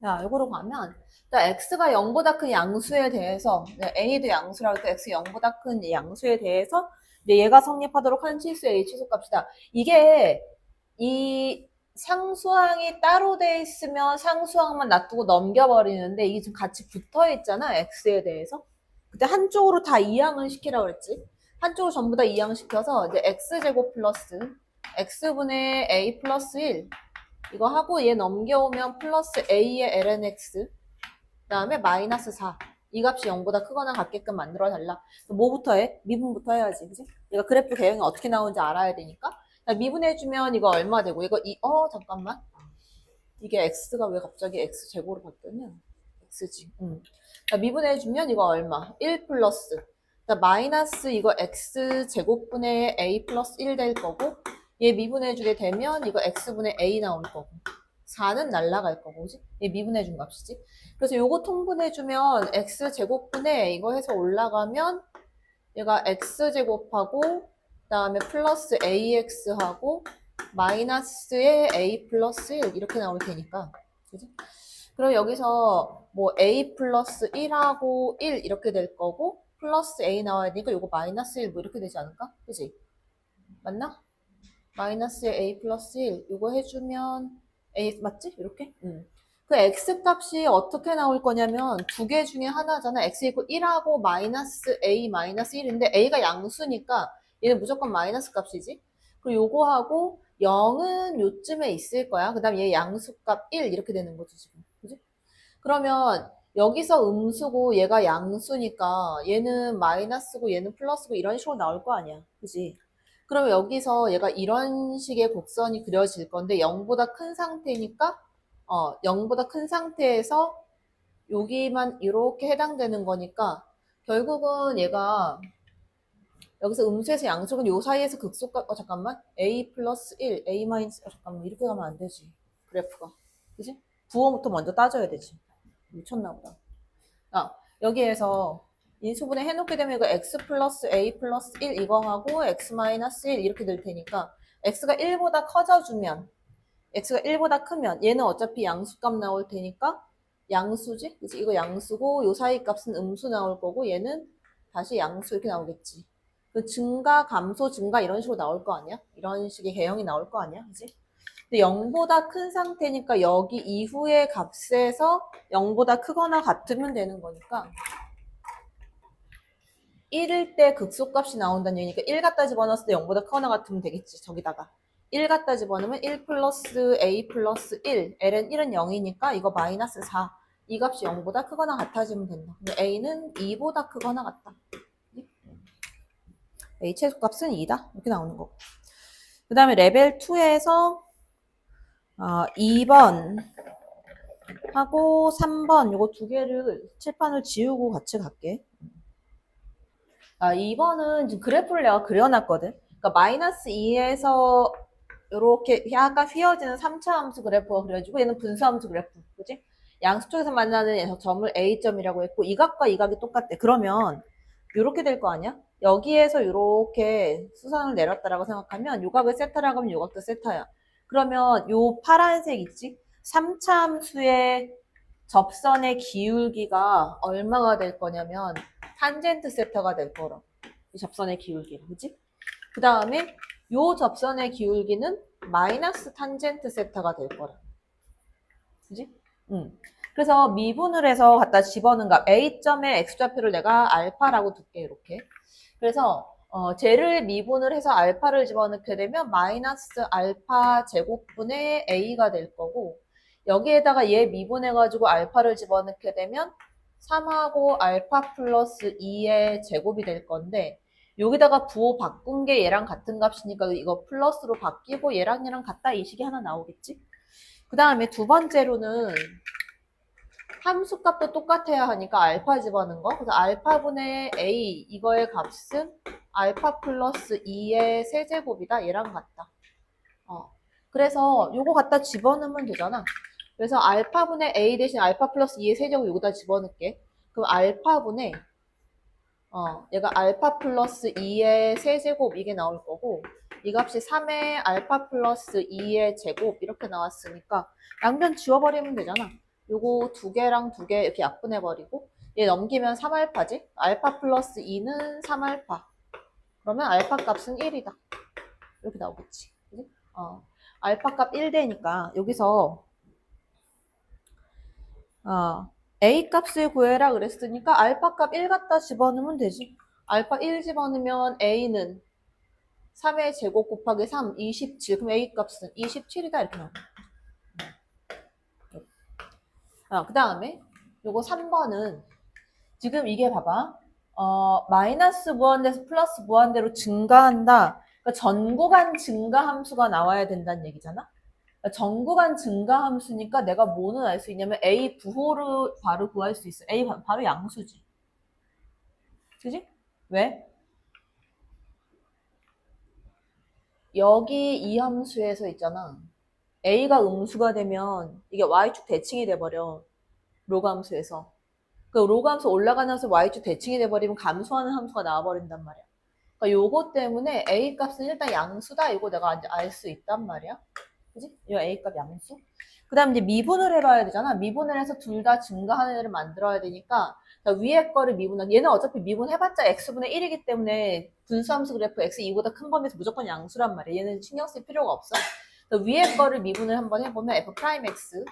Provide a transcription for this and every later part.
자, 이거로 가면, 일단 x가 0보다 큰 양수에 대해서, a도 양수라고 해서 x 0보다 큰 양수에 대해서, 이제 얘가 성립하도록 하는 치수의 a 치수값이다. 이게, 이 상수항이 따로 돼 있으면 상수항만 놔두고 넘겨버리는데, 이게 지금 같이 붙어 있잖아, x에 대해서. 그때 한쪽으로 다 이항을 시키라고 그랬지. 한쪽으로 전부 다 이항시켜서, 이제 x제곱 플러스, x분의 a 플러스 1, 이거 하고 얘 넘겨오면 플러스 a의 lnx 그 다음에 마이너스 4. 이 값이 0보다 크거나 같게끔 만들어 달라. 뭐부터 해? 미분부터 해야지. 그지? 얘가 그래프 개형이 어떻게 나오는지 알아야 되니까. 자, 미분해주면 이거 얼마 되고 이거 잠깐만. 이게 x가 왜 갑자기 x제곱으로 바뀌었냐? x지. 자, 미분해주면 이거 얼마? 1 플러스. 자, 마이너스 이거 x제곱분의 a 플러스 1 될 거고 얘 미분해주게 되면 이거 x분의 a 나올 거고 4는 날라갈 거고 그지? 얘 미분해준 값이지. 그래서 요거 통분해주면 x제곱분의 이거 해서 올라가면 얘가 x제곱하고 그 다음에 플러스 ax하고 마이너스의 a 플러스 1 이렇게 나올 테니까 그지? 그럼 여기서 뭐 a 플러스 1하고 1 이렇게 될 거고 플러스 a 나와야 되니까 요거 마이너스 1 뭐 이렇게 되지 않을까? 그지? 맞나? 마이너스의 a 플러스 1 이거 해주면 a 맞지? 이렇게? 그 x 값이 어떻게 나올 거냐면 두 개 중에 하나잖아. x 이퀄 1하고 마이너스 a 마이너스 1인데 a가 양수니까 얘는 무조건 마이너스 값이지. 그리고 요거하고 0은 요쯤에 있을 거야. 그 다음에 얘 양수값 1 이렇게 되는 거지 지금. 그지? 그러면 여기서 음수고 얘가 양수니까 얘는 마이너스고 얘는 플러스고 이런 식으로 나올 거 아니야. 그지? 그러면 여기서 얘가 이런 식의 곡선이 그려질 건데 0보다 큰 상태니까 0보다 큰 상태에서 여기만 이렇게 해당되는 거니까 결국은 얘가 여기서 음수에서 양수는 요 사이에서 극소값 잠깐만 a 플러스 1 a 마이너스 잠깐만 이렇게 가면 안 되지 그래프가 그지? 부호부터 먼저 따져야 되지 미쳤나 보다 여기에서 인수분해 해놓게 되면 이거 x 플러스 a 플러스 1 이거 하고 x 마이너스 1 이렇게 될 테니까 x가 1보다 커져주면 x가 1보다 크면 얘는 어차피 양수값 나올 테니까 양수지? 그치? 이거 양수고 요 사이 값은 음수 나올 거고 얘는 다시 양수 이렇게 나오겠지. 그 증가, 감소, 증가 이런 식으로 나올 거 아니야? 이런 식의 개형이 나올 거 아니야? 그치? 근데 0보다 큰 상태니까 여기 이후의 값에서 0보다 크거나 같으면 되는 거니까 1일 때 극소값이 나온다는 얘기니까 1 갖다 집어넣었을 때 0보다 크거나 같으면 되겠지. 저기다가 1 갖다 집어넣으면 1 플러스 a 플러스 1 ln 1은 0이니까 이거 마이너스 4 이 값이 0보다 크거나 같아지면 된다. 근데 a는 2보다 크거나 같다. a 최소값은 2다. 이렇게 나오는 거고. 그 다음에 레벨 2에서 2번 하고 3번 요거 두 개를 칠판을 지우고 같이 갈게. 2번은 지금 그래프를 내가 그려놨거든. 그러니까 마이너스 2에서 이렇게 약간 휘어지는 3차 함수 그래프가 그려지고 얘는 분수 함수 그래프. 그지? 양수 쪽에서 만나는 점을 A점이라고 했고 이 각과 이 각이 똑같대. 그러면 이렇게 될 거 아니야? 여기에서 이렇게 수선을 내렸다라고 생각하면 요 각을 세타라고 하면 요 각도 세타야. 그러면 요 파란색 있지? 3차 함수의 접선의 기울기가 얼마가 될 거냐면 탄젠트 세타가 될 거라. 이 접선의 기울기, 그지? 그 다음에 요 접선의 기울기는 마이너스 탄젠트 세타가 될 거라. 그지? 그래서 미분을 해서 갖다 집어넣은 값 A점의 X좌표를 내가 알파라고 둘게 이렇게. 그래서 쟤를 미분을 해서 알파를 집어넣게 되면 마이너스 알파 제곱분의 A가 될 거고 여기에다가 얘 미분해가지고 알파를 집어넣게 되면 3하고 알파 플러스 2의 제곱이 될 건데 여기다가 부호 바꾼 게 얘랑 같은 값이니까 이거 플러스로 바뀌고 얘랑 같다 이 식이 하나 나오겠지? 그 다음에 두 번째로는 함수값도 똑같아야 하니까 알파 집어넣은 거. 그래서 알파분의 a 이거의 값은 알파 플러스 2의 세제곱이다. 얘랑 같다. 그래서 요거 갖다 집어넣으면 되잖아. 그래서 알파분의 a 대신 알파 플러스 2의 세제곱 여기다 집어넣을게. 그럼 알파분의 얘가 알파 플러스 2의 세제곱 이게 나올 거고 이 값이 3의 알파 플러스 2의 제곱 이렇게 나왔으니까 양변 지워버리면 되잖아. 요거 두 개랑 두 개 이렇게 약분해버리고 얘 넘기면 3알파지? 알파 플러스 2는 3알파. 그러면 알파 값은 1이다. 이렇게 나오겠지. 그지? 알파 값 1되니까 여기서 A 값을 구해라 그랬으니까 알파 값 1 갖다 집어넣으면 되지. 알파 1 집어넣으면 A는 3의 제곱 곱하기 3, 27. 그럼 A 값은 27이다. 이렇게 나와. 그 다음에 요거 3번은 지금 이게 봐봐. 마이너스 무한대에서 플러스 무한대로 증가한다. 그러니까 전 구간 증가 함수가 나와야 된다는 얘기잖아. 그러니까 전 구간 증가 함수니까 내가 뭐는 알 수 있냐면 A 부호를 바로 구할 수 있어. A 바로 양수지. 그지? 왜? 여기 이 함수에서 있잖아. A가 음수가 되면 이게 Y축 대칭이 돼버려. 로그 함수에서. 그 로그 함수 올라가면서 Y축 대칭이 돼버리면 감소하는 함수가 나와버린단 말이야. 그러니까 요거 때문에 A 값은 일단 양수다. 이거 내가 알 수 있단 말이야. 그지? 이 A 값 양수. 그 다음 이제 미분을 해봐야 되잖아. 미분을 해서 둘 다 증가하는 애를 만들어야 되니까 위에 거를 미분하기. 얘는 어차피 미분해봤자 x분의 1이기 때문에 분수함수 그래프 x 2보다 큰 범위에서 무조건 양수란 말이야. 얘는 신경 쓸 필요가 없어. 위에 거를 미분을 한번 해보면 f 프라임 x.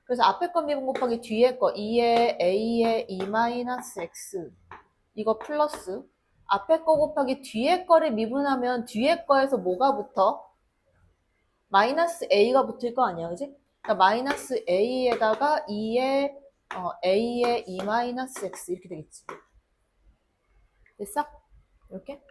그래서 앞에 거 미분 곱하기 뒤에 거 2의 a의 2 마이너스 x 이거 플러스 앞에 거 곱하기 뒤에 거를 미분하면 뒤에 거에서 뭐가 붙어? 마이너스 a가 붙을 거 아니야, 그지? 그러니까 마이너스 a에다가 2의 a의 2 마이너스 x 이렇게 되겠지. 됐어? 이렇게?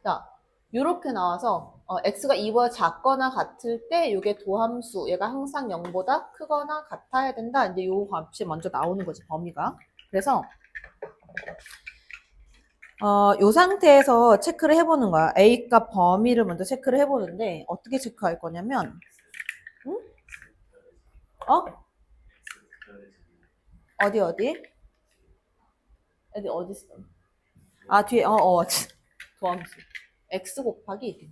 자, 요렇게 나와서 x가 2보다 작거나 같을 때 이게 도함수, 얘가 항상 0보다 크거나 같아야 된다. 이제 요 값이 먼저 나오는 거지, 범위가. 그래서 요 상태에서 체크를 해보는 거야. A값 범위를 먼저 체크를 해보는데 어떻게 체크할 거냐면 응? 어디? 어디 있어? 뒤에 도함수 x 곱하기 1.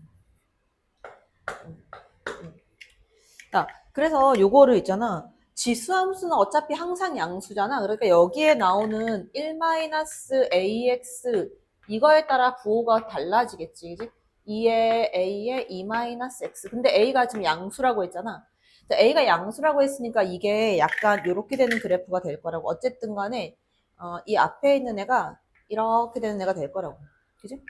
그래서 요거를 있잖아. 지수함수는 어차피 항상 양수잖아. 그러니까 여기에 나오는 1-ax 이거에 따라 부호가 달라지겠지. 그지? 2의 a의 2-x. 근데 a가 지금 양수라고 했잖아. a가 양수라고 했으니까 이게 약간 이렇게 되는 그래프가 될 거라고. 어쨌든 간에 이 앞에 있는 애가 이렇게 되는 애가 될 거라고. 그지?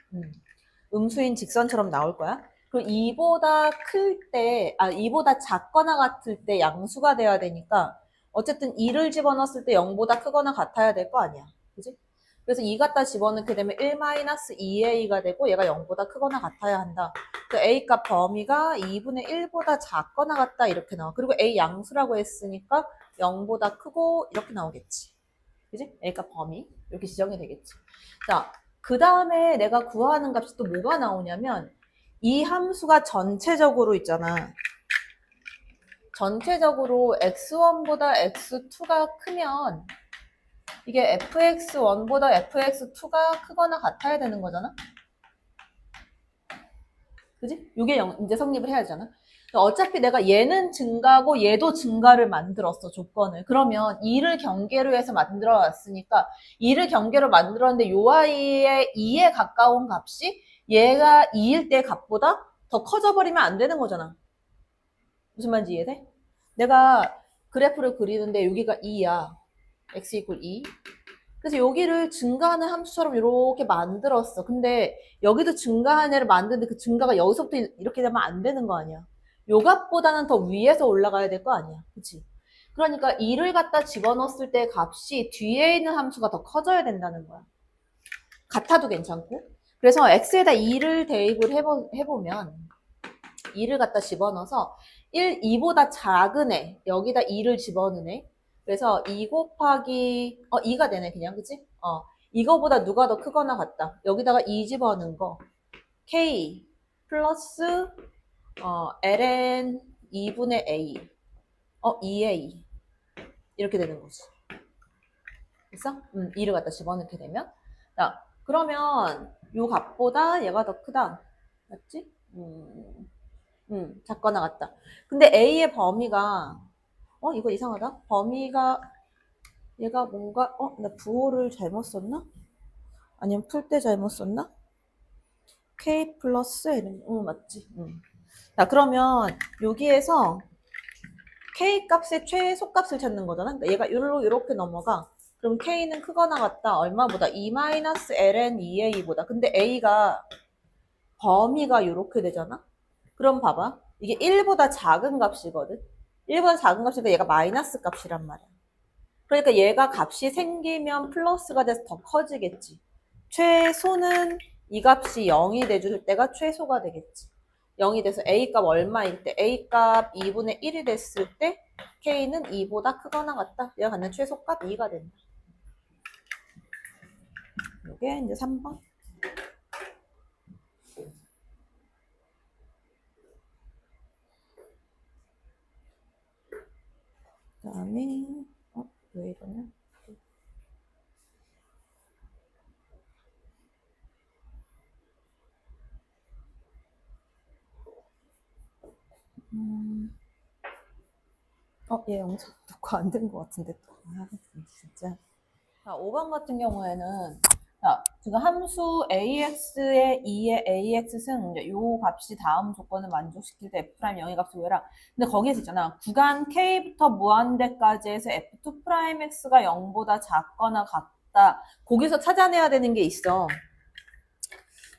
음수인 직선처럼 나올 거야. 그리고 2보다 클 때, 2보다 작거나 같을 때 양수가 돼야 되니까 어쨌든 2를 집어넣었을 때 0보다 크거나 같아야 될 거 아니야. 그지? 그래서 2 갖다 집어넣게 되면 1-2a가 되고 얘가 0보다 크거나 같아야 한다. 그 a값 범위가 2분의 1보다 작거나 같다 이렇게 나와. 그리고 a 양수라고 했으니까 0보다 크고 이렇게 나오겠지. 그지? a값 범위 이렇게 지정이 되겠지. 자, 그 다음에 내가 구하는 값이 또 뭐가 나오냐면 이 함수가 전체적으로 있잖아. 전체적으로 x1보다 x2가 크면 이게 fx1보다 fx2가 크거나 같아야 되는 거잖아. 그지? 이게 이제 성립을 해야 되잖아. 어차피 내가 얘는 증가고 얘도 증가를 만들었어, 조건을. 그러면 2를 경계로 해서 만들어 놨으니까 2를 경계로 만들었는데 요 아이의 2에 가까운 값이 얘가 2일 때 값보다 더 커져 버리면 안 되는 거잖아. 무슨 말인지 이해돼? 내가 그래프를 그리는데 여기가 2야. x 이퀄 2. 그래서 여기를 증가하는 함수처럼 이렇게 만들었어. 근데 여기도 증가하는 애를 만드는데 그 증가가 여기서부터 이렇게 되면 안 되는 거 아니야. 요 값보다는 더 위에서 올라가야 될 거 아니야. 그치? 그러니까 2를 갖다 집어넣었을 때 값이 뒤에 있는 함수가 더 커져야 된다는 거야. 같아도 괜찮고. 그래서 x에다 2를 대입을 해보면 2를 갖다 집어넣어서 2보다 작은 애, 여기다 2를 집어넣는 애. 그래서 2 곱하기 2가 되네 그냥 그치? 이거보다 누가 더 크거나 같다. 여기다가 2 집어넣은 거 k 플러스 ln 2분의 a 2a 이렇게 되는 거지. 됐어? 2를 갖다 집어넣게 되면 자 그러면 요 값보다 얘가 더 크다. 맞지? 작거나 같다. 근데 a의 범위가 이거 이상하다. 범위가 얘가 뭔가 나 부호를 잘못 썼나? 아니면 풀 때 잘못 썼나? K 플러스 N. 맞지. 자, 그러면 여기에서 K 값의 최소값을 찾는 거잖아. 그러니까 얘가 이렇게 넘어가. 그럼 K는 크거나 같다. 얼마보다? 2-ln 2A보다. 근데 A가 범위가 이렇게 되잖아. 그럼 봐봐. 이게 1보다 작은 값이거든. 1보다 작은 값이니까 얘가 마이너스 값이란 말이야. 그러니까 얘가 값이 생기면 플러스가 돼서 더 커지겠지. 최소는 이 값이 0이 돼줄 때가 최소가 되겠지. 0이 돼서 A값 얼마일 때? A값 2분의 1이 됐을 때 K는 2보다 크거나 같다. 얘가 갖는 최소값 2가 된다. 이게 이제 3번. 그 다음에 왜 이러냐? 얘 영상 녹화 안 된 것 같은데 또. 진짜. 자, 5번 같은 경우에는 지금 함수 AX의 2의 AX승 요 값이 다음 조건을 만족시킬 때 F' 0의 값을 구해라. 근데 거기에서 있잖아. 구간 K부터 무한대까지 해서 F2'X가 0보다 작거나 같다. 거기서 찾아내야 되는 게 있어.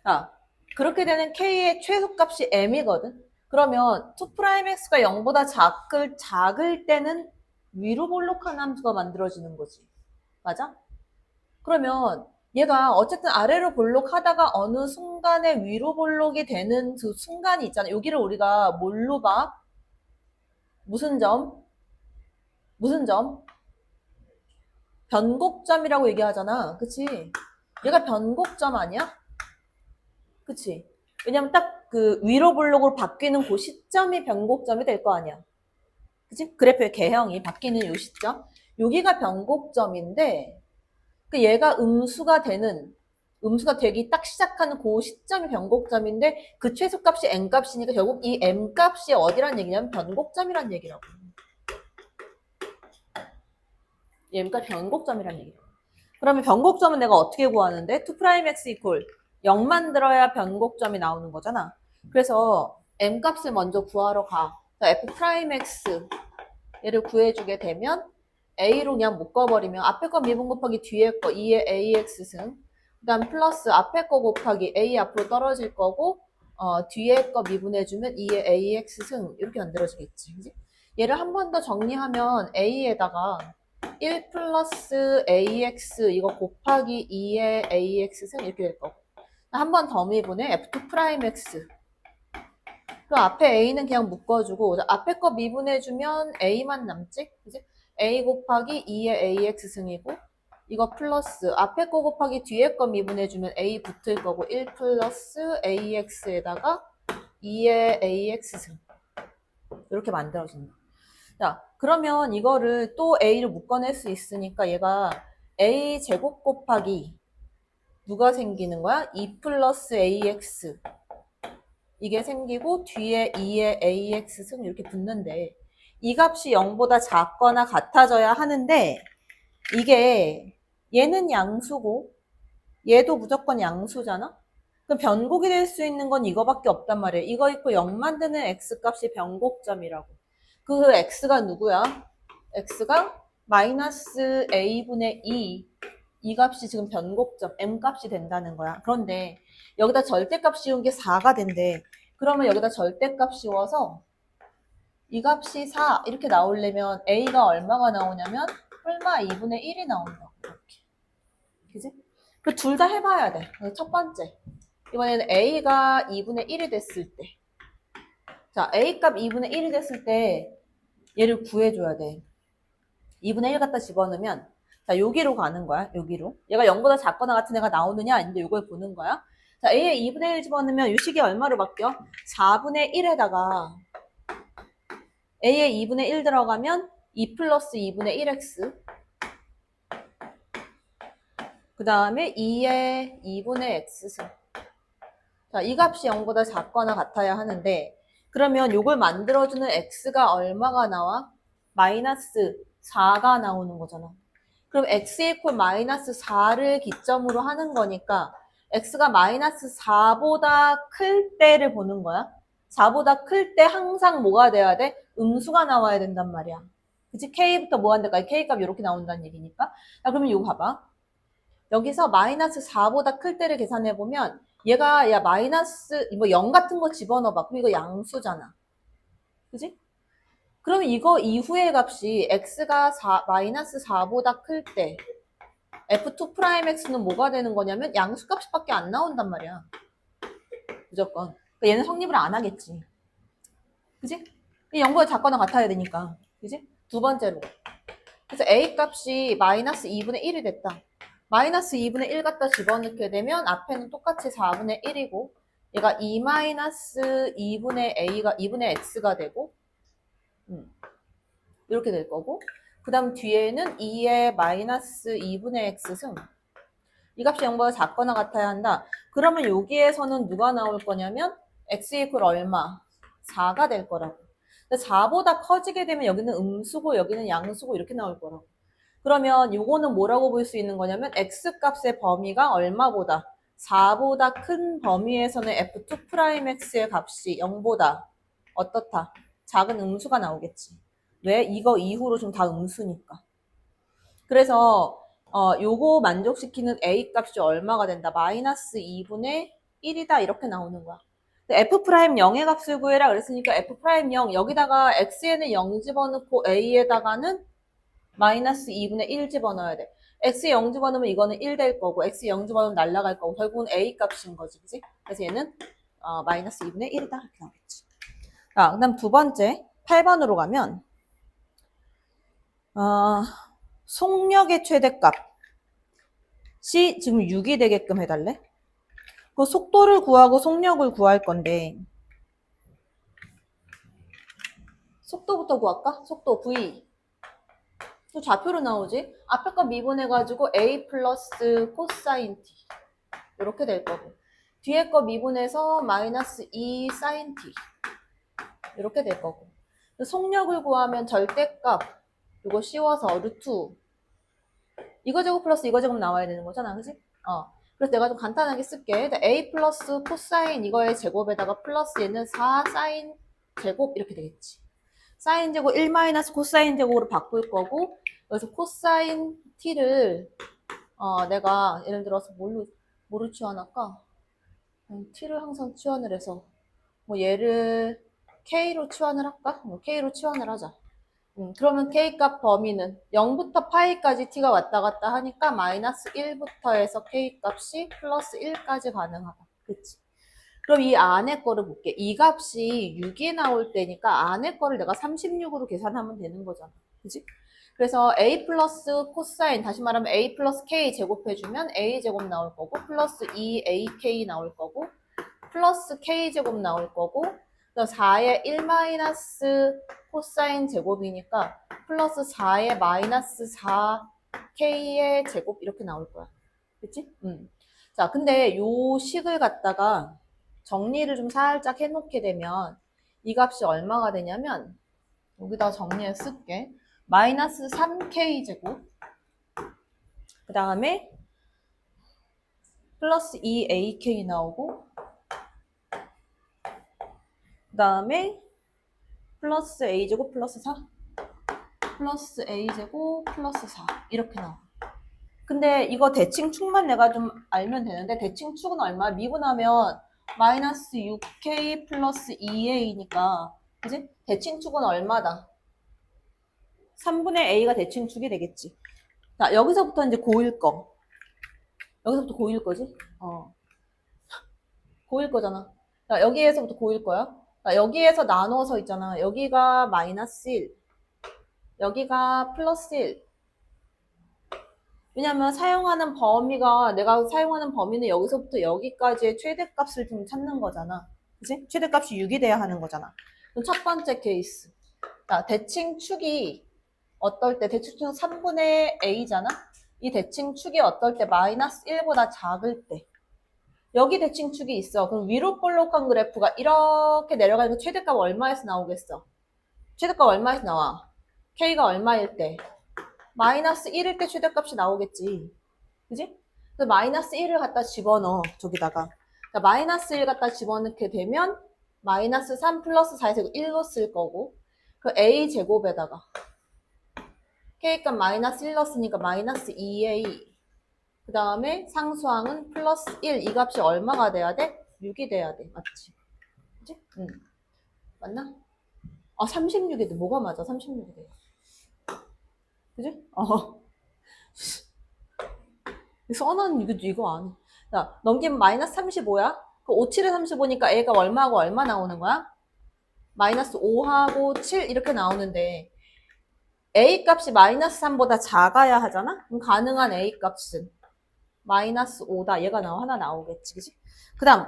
자, 그렇게 되는 K의 최소값이 M이거든. 그러면 2'X가 0보다 작을 때는 위로 볼록한 함수가 만들어지는 거지. 맞아? 그러면 얘가 어쨌든 아래로 볼록하다가 어느 순간에 위로 볼록이 되는 그 순간이 있잖아. 여기를 우리가 뭘로 봐? 무슨 점? 무슨 점? 변곡점이라고 얘기하잖아. 그치? 얘가 변곡점 아니야? 그치? 왜냐면 딱 그 위로 볼록으로 바뀌는 그 시점이 변곡점이 될 거 아니야. 그치? 그래프의 개형이 바뀌는 요 시점. 여기가 변곡점인데 그 얘가 음수가 되기 딱 시작하는 그 시점이 변곡점인데 그 최소값이 n값이니까 결국 이 m값이 어디란 얘기냐면 변곡점이란 얘기라고. 이 m값이 변곡점이란 얘기라고. 그러면 변곡점은 내가 어떻게 구하는데? 2'x equal 0 만들어야 변곡점이 나오는 거잖아. 그래서 m값을 먼저 구하러 가. f'x 얘를 구해주게 되면 a로 그냥 묶어버리면 앞에 거 미분 곱하기 뒤에 거 2의 ax승 그 다음 플러스 앞에 거 곱하기 a 앞으로 떨어질 거고 뒤에 거 미분해주면 2의 ax승 이렇게 만들어지겠지. 그치? 얘를 한 번 더 정리하면 a에다가 1 플러스 ax 이거 곱하기 2의 ax승 이렇게 될 거고 한 번 더 미분해 f2'x 그럼 앞에 a는 그냥 묶어주고 앞에 거 미분해주면 a만 남지? 그치? a 곱하기 2의 ax승이고 이거 플러스 앞에 거 곱하기 뒤에 거 미분해주면 a 붙을 거고 1 플러스 ax에다가 2의 ax승 이렇게 만들어진다. 자, 그러면 이거를 또 a를 묶어낼 수 있으니까 얘가 a 제곱 곱하기 누가 생기는 거야? 2 플러스 ax 이게 생기고 뒤에 2의 ax승 이렇게 붙는데 이 값이 0보다 작거나 같아져야 하는데 이게 얘는 양수고 얘도 무조건 양수잖아? 그럼 변곡이 될 수 있는 건 이거밖에 없단 말이에요. 이거 있고 0 만드는 x값이 변곡점이라고. 그 x가 누구야? x가 마이너스 a분의 2 이 값이 지금 변곡점 m값이 된다는 거야. 그런데 여기다 절대값 씌운 게 4가 된대. 그러면 여기다 절대값 씌워서 이 값이 4 이렇게 나오려면 a가 얼마가 나오냐면 뿔마 2분의 1이 나온다. 이렇게. 그지? 그 둘 다 해봐야 돼. 첫 번째. 이번에는 a가 2분의 1이 됐을 때. 자, a 값 2분의 1이 됐을 때 얘를 구해줘야 돼. 2분의 1 갖다 집어넣으면 자, 여기로 가는 거야. 여기로. 얘가 0보다 작거나 같은 애가 나오느냐 아닌데 이걸 보는 거야. 자, a에 2분의 1 집어넣으면 이 식이 얼마로 바뀌어? 4분의 1에다가 a에 2분의 1 들어가면 2 플러스 2분의 1x 그 다음에 2의 2분의 x승. 자, 이 값이 0보다 작거나 같아야 하는데 그러면 이걸 만들어주는 x가 얼마가 나와? 마이너스 4가 나오는 거잖아. 그럼 x 이퀄 마이너스 4를 기점으로 하는 거니까 x가 마이너스 4보다 클 때를 보는 거야. 4보다 클 때 항상 뭐가 돼야 돼? 음수가 나와야 된단 말이야. 그치? k부터 뭐 한다까지 k 값 이렇게 나온다는 얘기니까. 자, 그러면 이거 봐봐. 여기서 마이너스 4보다 클 때를 계산해보면 얘가 야 마이너스 뭐 0 같은 거 집어넣어봐. 그럼 이거 양수잖아. 그지? 그러면 이거 이후의 값이 x가 마이너스 4보다 클 때 f2'x는 뭐가 되는 거냐면 양수값밖에 안 나온단 말이야. 무조건. 그러니까 얘는 성립을 안 하겠지. 그지? 0보다 작거나 같아야 되니까. 그지? 두 번째로. 그래서 a 값이 마이너스 2분의 1이 됐다. 마이너스 2분의 1 갖다 집어넣게 되면 앞에는 똑같이 4분의 1이고 얘가 2 마이너스 2분의 a가 2분의 x가 되고 이렇게 될 거고 그 다음 뒤에는 2의 마이너스 2분의 x승 이 값이 0보다 작거나 같아야 한다. 그러면 여기에서는 누가 나올 거냐면 x 이퀄 얼마? 4가 될 거라고. 4보다 커지게 되면 여기는 음수고 여기는 양수고 이렇게 나올 거라고. 그러면 요거는 뭐라고 볼 수 있는 거냐면 x값의 범위가 얼마보다 4보다 큰 범위에서는 f2'x의 값이 0보다 어떻다? 작은 음수가 나오겠지. 왜? 이거 이후로 좀 다 음수니까. 그래서 요거 만족시키는 a 값이 얼마가 된다? 마이너스 2분의 1이다 이렇게 나오는 거야. f'0의 값을 구해라 그랬으니까 f'0 여기다가 x에는 0 집어넣고 a에다가는 마이너스 2분의 1 집어넣어야 돼. x에 0 집어넣으면 이거는 1 될 거고 x 0 집어넣으면 날아갈 거고 결국은 a 값인 거지. 그치? 그래서 얘는 마이너스 2분의 1이다 이렇게 나오겠지. 자, 그 다음 두 번째 8번으로 가면 속력의 최대값이 지금 6이 되게끔 해달래. 그 속도를 구하고 속력을 구할 건데 속도부터 구할까? 속도 v 또 좌표로 나오지? 앞에 거 미분해가지고 a 플러스 코사인 t 이렇게 될 거고 뒤에 거 미분해서 마이너스 2 사인 t 이렇게 될 거고 속력을 구하면 절대값 이거 씌워서 루트 이거 제곱 플러스 이거 제곱 나와야 되는 거잖아. 그치? 그래서 내가 좀 간단하게 쓸게. a 플러스 코사인 이거의 제곱에다가 플러스 얘는 4 사인 제곱 이렇게 되겠지. 사인 제곱 1 마이너스 코사인 제곱으로 바꿀 거고 여기서 코사인 t를 내가 예를 들어서 뭐로 치환할까? t를 항상 치환을 해서 뭐 얘를 k로 치환을 할까? k로 치환을 하자. 그러면 k값 범위는 0부터 파이까지 t가 왔다 갔다 하니까 마이너스 1부터 해서 k값이 플러스 1까지 가능하다. 그치? 그럼 이 안에 거를 볼게. 이 값이 6이 나올 때니까 안에 거를 내가 36으로 계산하면 되는 거잖아. 그치? 그래서 a 플러스 코사인 다시 말하면 a 플러스 k 제곱해주면 a 제곱 나올 거고 플러스 2ak 나올 거고 플러스 k 제곱 나올 거고 4의 1 마이너스 코사인 제곱이니까 플러스 4의 마이너스 4k의 제곱 이렇게 나올 거야. 그치? 자, 근데 요 식을 갖다가 정리를 좀 살짝 해놓게 되면 이 값이 얼마가 되냐면 여기다 정리해 쓸게. 마이너스 3k 제곱 그 다음에 플러스 2ak 나오고 그 다음에 플러스 a제곱 플러스 4 플러스 a제곱 플러스 4 이렇게 나와. 근데 이거 대칭축만 내가 좀 알면 되는데 대칭축은 얼마? 미분하면 마이너스 6k 플러스 2a니까 그치? 대칭축은 얼마다? 3분의 a가 대칭축이 되겠지. 자, 여기서부터 이제 고일 거. 여기서부터 고일 거지? 고일 거잖아. 자, 여기에서부터 고일 거야. 자, 여기에서 나눠서 있잖아. 여기가 마이너스 1. 여기가 플러스 1. 왜냐면 사용하는 범위가 내가 사용하는 범위는 여기서부터 여기까지의 최대값을 좀 찾는 거잖아. 그치? 최대값이 6이 돼야 하는 거잖아. 그럼 첫 번째 케이스. 자, 대칭축이 어떨 때 대칭축은 3분의 a잖아. 이 대칭축이 어떨 때 마이너스 1보다 작을 때 여기 대칭축이 있어. 그럼 위로 볼록한 그래프가 이렇게 내려가니까 최대값 얼마에서 나오겠어? 최대값 얼마에서 나와? K가 얼마일 때? 마이너스 1일 때 최대값이 나오겠지. 그지? 그래서 마이너스 1을 갖다 집어넣어. 저기다가. 그러니까 마이너스 1 갖다 집어넣게 되면 마이너스 3 플러스 4에서 1로 쓸 거고 그 A 제곱에다가 K값 마이너스 1 넣었으니까 마이너스 2A 그 다음에 상수항은 플러스 1 이 값이 얼마가 돼야 돼? 6이 돼야 돼. 맞지? 그치? 응. 맞나? 36이 돼. 뭐가 맞아? 36이 돼. 그지? 써는 이거 아니. 자, 넘기면 마이너스 35야? 그 5, 7에 35니까 A가 얼마하고 얼마 나오는 거야? 마이너스 5하고 7 이렇게 나오는데 A 값이 마이너스 3보다 작아야 하잖아? 그럼 가능한 A 값은 마이너스 5다. 얘가 하나 나오겠지. 그치? 그 다음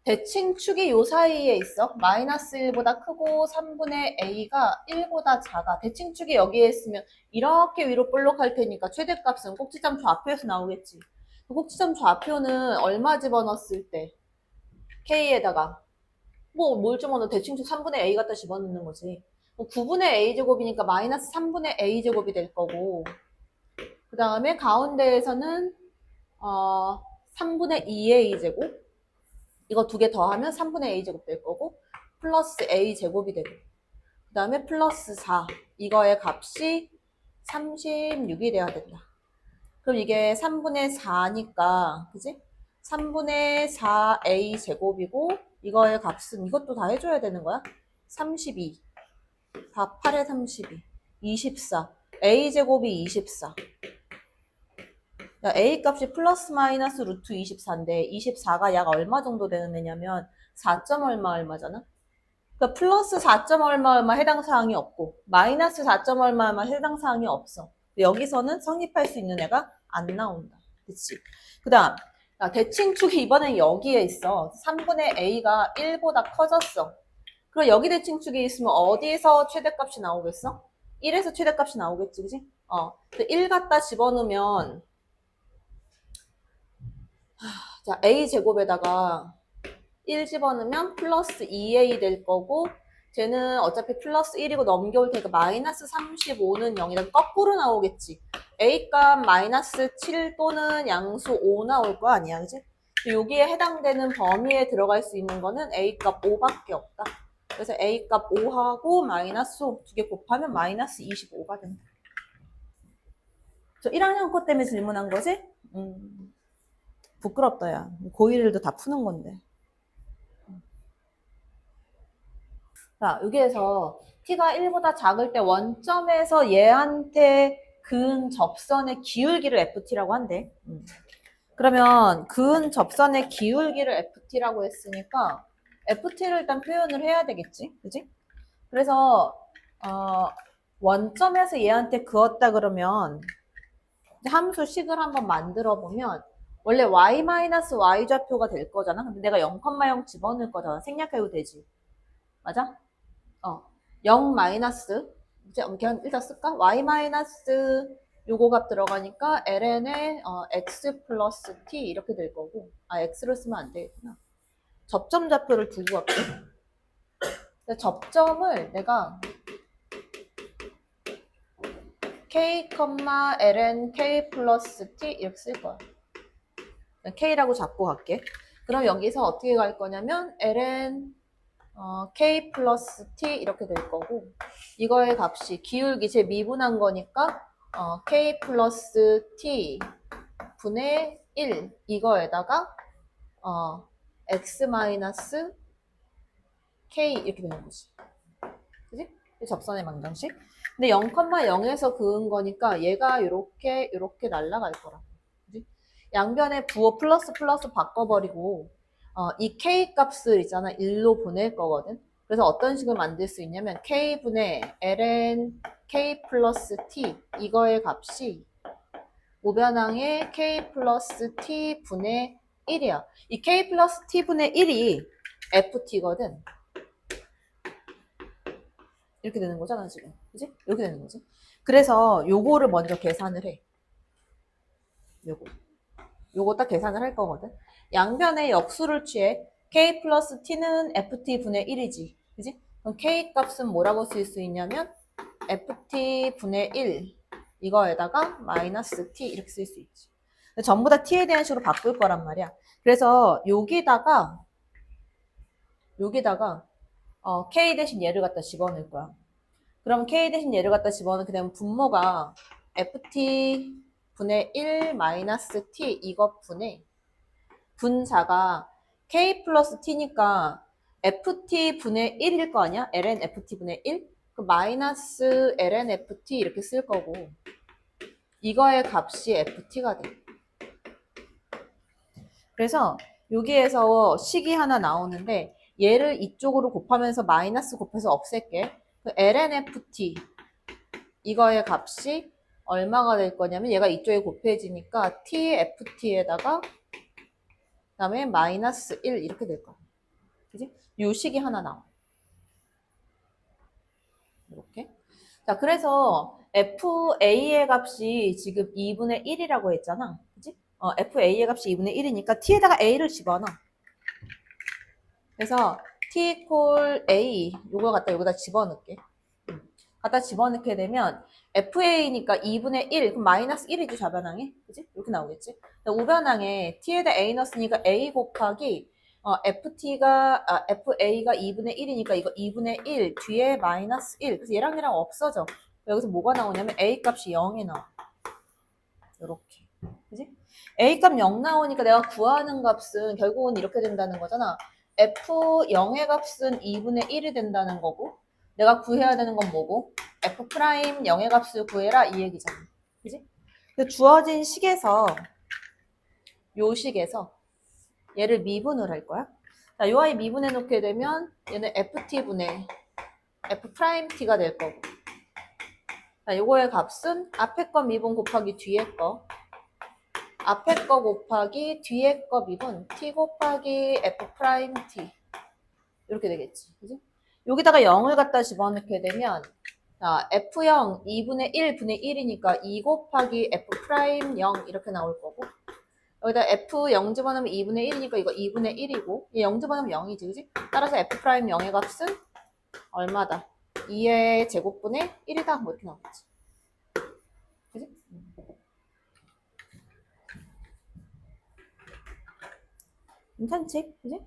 대칭축이 요 사이에 있어. 마이너스 1보다 크고 3분의 A가 1보다 작아. 대칭축이 여기에 있으면 이렇게 위로 볼록할 테니까 최대값은 꼭지점 좌표에서 나오겠지. 꼭지점 좌표는 얼마 집어넣었을 때? K에다가 뭘 집어넣어? 대칭축 3분의 A 갖다 집어넣는 거지. 9분의 A제곱이니까 마이너스 3분의 A제곱이 될 거고 그 다음에 가운데에서는 3분의 2A제곱 이거 두 개 더하면 3분의 A제곱 될 거고 플러스 A제곱이 되고 그 다음에 플러스 4 이거의 값이 36이 돼야 된다. 그럼 이게 3분의 4니까 그지? 3분의 4A제곱이고 이거의 값은 이것도 다 해줘야 되는 거야? 32 4, 8에 32 24 A제곱이 24 야, A 값이 플러스 마이너스 루트 24인데 24가 약 얼마 정도 되는 애냐면 4. 얼마잖아? 그러니까 플러스 4. 얼마 해당 사항이 없고 마이너스 4. 얼마 해당 사항이 없어. 여기서는 성립할 수 있는 애가 안 나온다. 그치? 그 다음 대칭축이 이번엔 여기에 있어. 3분의 A가 1보다 커졌어. 그럼 여기 대칭축이 있으면 어디에서 최대값이 나오겠어? 1에서 최대값이 나오겠지, 그치? 1 갖다 집어넣으면 자, A제곱에다가 1 집어넣으면 플러스 2A 될 거고 쟤는 어차피 플러스 1이고 넘겨올 테니까 마이너스 35는 0이다. 거꾸로 나오겠지. A값 마이너스 7 또는 양수 5 나올 거 아니야, 그지? 여기에 해당되는 범위에 들어갈 수 있는 거는 A값 5밖에 없다. 그래서 A값 5하고 마이너스 5 두 개 곱하면 마이너스 25가 된다. 저 1학년 거 때문에 질문한 거지? 부끄럽다, 야. 고1들도 다 푸는 건데. 자, 여기에서 t가 1보다 작을 때 원점에서 얘한테 그은 접선의 기울기를 ft라고 한대. 그러면 그은 접선의 기울기를 ft라고 했으니까 ft를 일단 표현을 해야 되겠지. 그지? 그래서 원점에서 얘한테 그었다 그러면 함수 식을 한번 만들어 보면 원래 y-y 좌표가 될 거잖아. 근데 내가 0,0 집어넣을 거잖아. 생략해도 되지. 맞아? 0 마이너스 이제 그냥 일단 쓸까? y 마이너스 요거 값 들어가니까 ln에 x 플러스 t 이렇게 될 거고 x를 쓰면 안 되겠구나. 접점 좌표를 두고 갈게. 접점을 내가 k, ln k 플러스 t 이렇게 쓸 거야. k라고 잡고 갈게. 그럼 여기서 어떻게 갈 거냐면 ln k 플러스 t 이렇게 될 거고 이거의 값이 기울기 제 미분한 거니까 k 플러스 t 분의 1 이거에다가 x 마이너스 k 이렇게 되는 거지. 그지? 접선의 방정식. 근데 0,0에서 그은 거니까 얘가 이렇게 날아갈 거라. 그지? 양변에 부호 플러스 바꿔버리고 이 k 값을 있잖아 1로 보낼 거거든. 그래서 어떤 식을 만들 수 있냐면 k분의 ln k 플러스 t 이거의 값이 우변항의 k 플러스 t 분의 1이야. 이 k 플러스 t 분의 1이 ft거든. 이렇게 되는 거잖아 지금. 그지? 이렇게 되는 거지. 그래서 요거를 먼저 계산을 해. 요거 딱 계산을 할 거거든. 양변의 역수를 취해 k 플러스 t는 ft 분의 1이지. 그지? 그럼 k 값은 뭐라고 쓸 수 있냐면 ft 분의 1 이거에다가 마이너스 t 이렇게 쓸 수 있지. 전부 다 t에 대한 식으로 바꿀 거란 말이야. 그래서 여기다가 k 대신 얘를 갖다 집어넣을 거야. 그럼 k 대신 얘를 갖다 집어넣게 되면 분모가 ft 분의 1 마이너스 t 이것분의 분자가 k 플러스 t니까 ft 분의 1일 거 아니야? ln ft 분의 1? 그 마이너스 ln ft 이렇게 쓸 거고 이거의 값이 ft가 돼. 그래서 여기에서 식이 하나 나오는데 얘를 이쪽으로 곱하면서 마이너스 곱해서 없앨게. 그 ln ft 이거의 값이 얼마가 될 거냐면 얘가 이쪽에 곱해지니까 tft에다가 그다음에 마이너스 1 이렇게 될 거야. 그지? 요 식이 하나 나와. 이렇게. 자, 그래서 FA의 값이 지금 2분의 1이라고 했잖아. 그지? FA의 값이 2분의 1이니까 T에다가 A를 집어넣어. 그래서 T equal A, 요걸 갖다 여기다 집어넣을게. 갖다 집어넣게 되면 FA니까 2분의 1, 그럼 마이너스 1이지, 좌변항에. 그지? 이렇게 나오겠지? 우변항에 T에다 A 넣었으니까 A 곱하기 FA가 2분의 1이니까 이거 2분의 1, 뒤에 마이너스 1. 그래서 얘랑 얘랑 없어져. 여기서 뭐가 나오냐면 A 값이 0이 나와. 요렇게. 그지? A 값 0 나오니까 내가 구하는 값은 결국은 이렇게 된다는 거잖아. F0의 값은 2분의 1이 된다는 거고, 내가 구해야 되는 건 뭐고? F' 0의 값을 구해라 이 얘기잖아. 그지? 주어진 식에서, 요 식에서 얘를 미분을 할 거야. 자, 요 아이 미분해 놓게 되면 얘는 ft분의 f't가 될 거고. 자, 요거의 값은 앞에 거 미분 곱하기 뒤에 거. 앞에 거 곱하기 뒤에 거 미분 t 곱하기 f't. 이렇게 되겠지. 그지? 여기다가 0을 갖다 집어넣게 되면 자, f0 2분의 1 분의 1이니까 2 곱하기 f'0 이렇게 나올 거고 여기다 f0 집어넣으면 2분의 1이니까 이거 2분의 1이고 얘 0 집어넣으면 0이지, 그지? 따라서 f'0의 값은 얼마다? 2의 제곱분의 1이다. 뭐 이렇게 나오겠지. 그지? 괜찮지? 그지?